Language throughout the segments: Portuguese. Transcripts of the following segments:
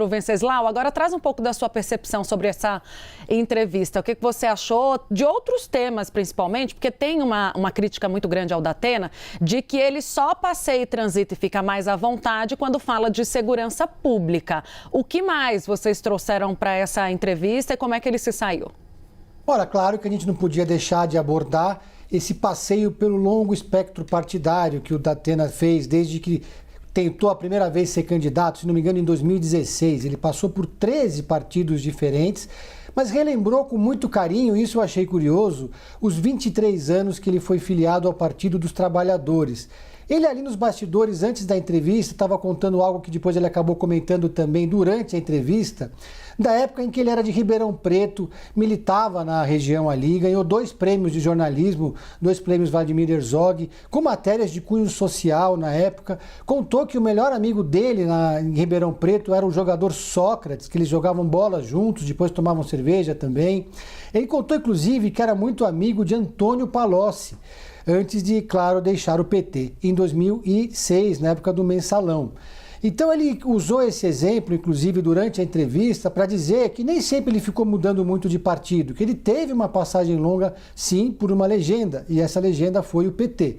Venceslau, agora traz um pouco da sua percepção sobre essa entrevista. O que você achou de outros temas, principalmente, porque tem uma crítica muito grande ao Datena, de que ele só passeia e transita e fica mais à vontade quando fala de segurança pública. O que mais vocês trouxeram para essa entrevista e como é que ele se saiu? Olha, claro que a gente não podia deixar de abordar esse passeio pelo longo espectro partidário que o Datena fez desde que tentou a primeira vez ser candidato, se não me engano, em 2016. Ele passou por 13 partidos diferentes, mas relembrou com muito carinho, isso eu achei curioso, os 23 anos que ele foi filiado ao Partido dos Trabalhadores. Ele ali nos bastidores, antes da entrevista, estava contando algo que depois ele acabou comentando também durante a entrevista, da época em que ele era de Ribeirão Preto, militava na região ali, ganhou 2 prêmios de jornalismo, 2 prêmios Vladimir Herzog, com matérias de cunho social na época. Contou que o melhor amigo dele em Ribeirão Preto era o jogador Sócrates, que eles jogavam bola juntos, depois tomavam cerveja também. Ele contou, inclusive, que era muito amigo de Antônio Palocci, antes de, claro, deixar o PT, em 2006, na época do Mensalão. Então ele usou esse exemplo, inclusive, durante a entrevista, para dizer que nem sempre ele ficou mudando muito de partido, que ele teve uma passagem longa, sim, por uma legenda, e essa legenda foi o PT.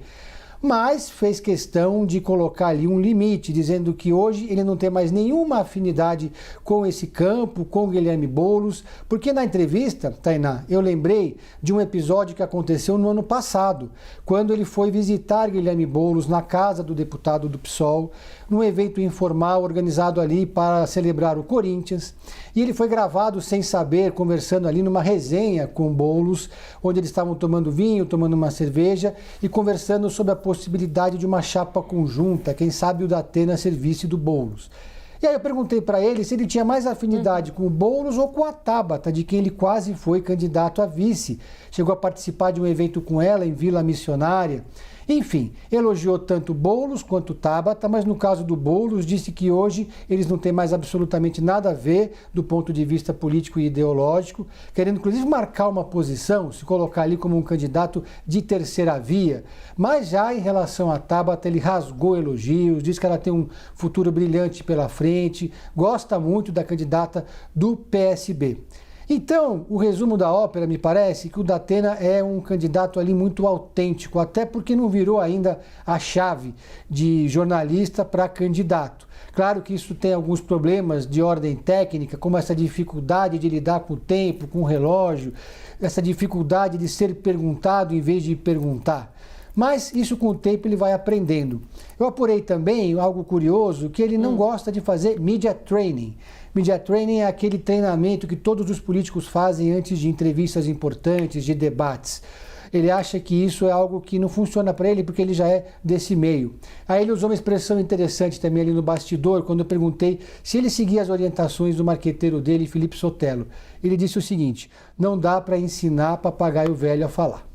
Mas fez questão de colocar ali um limite, dizendo que hoje ele não tem mais nenhuma afinidade com esse campo, com Guilherme Boulos, porque na entrevista, Tainá, eu lembrei de um episódio que aconteceu no ano passado, quando ele foi visitar Guilherme Boulos na casa do deputado do PSOL, num evento informal organizado ali para celebrar o Corinthians, e ele foi gravado sem saber, conversando ali numa resenha com Boulos, onde eles estavam tomando vinho, tomando uma cerveja e conversando sobre a possibilidade de uma chapa conjunta, quem sabe o Datena servisse do Boulos. E aí eu perguntei para ele se ele tinha mais afinidade com o Boulos ou com a Tabata, de quem ele quase foi candidato a vice. Chegou a participar de um evento com ela em Vila Missionária. Enfim, elogiou tanto Boulos quanto Tabata, mas no caso do Boulos disse que hoje eles não têm mais absolutamente nada a ver do ponto de vista político e ideológico, querendo inclusive marcar uma posição, se colocar ali como um candidato de terceira via. Mas já em relação a Tabata, ele rasgou elogios, disse que ela tem um futuro brilhante pela frente, gosta muito da candidata do PSB. Então, o resumo da ópera, me parece que o Datena é um candidato ali muito autêntico, até porque não virou ainda a chave de jornalista para candidato. Claro que isso tem alguns problemas de ordem técnica, como essa dificuldade de lidar com o tempo, com o relógio, essa dificuldade de ser perguntado em vez de perguntar. Mas isso com o tempo ele vai aprendendo. Eu apurei também algo curioso, que ele não gosta de fazer media training. Media training é aquele treinamento que todos os políticos fazem antes de entrevistas importantes, de debates. Ele acha que isso é algo que não funciona para ele porque ele já é desse meio. Aí ele usou uma expressão interessante também ali no bastidor, quando eu perguntei se ele seguia as orientações do marqueteiro dele, Felipe Sotelo. Ele disse o seguinte: não dá para ensinar papagaio velho a falar.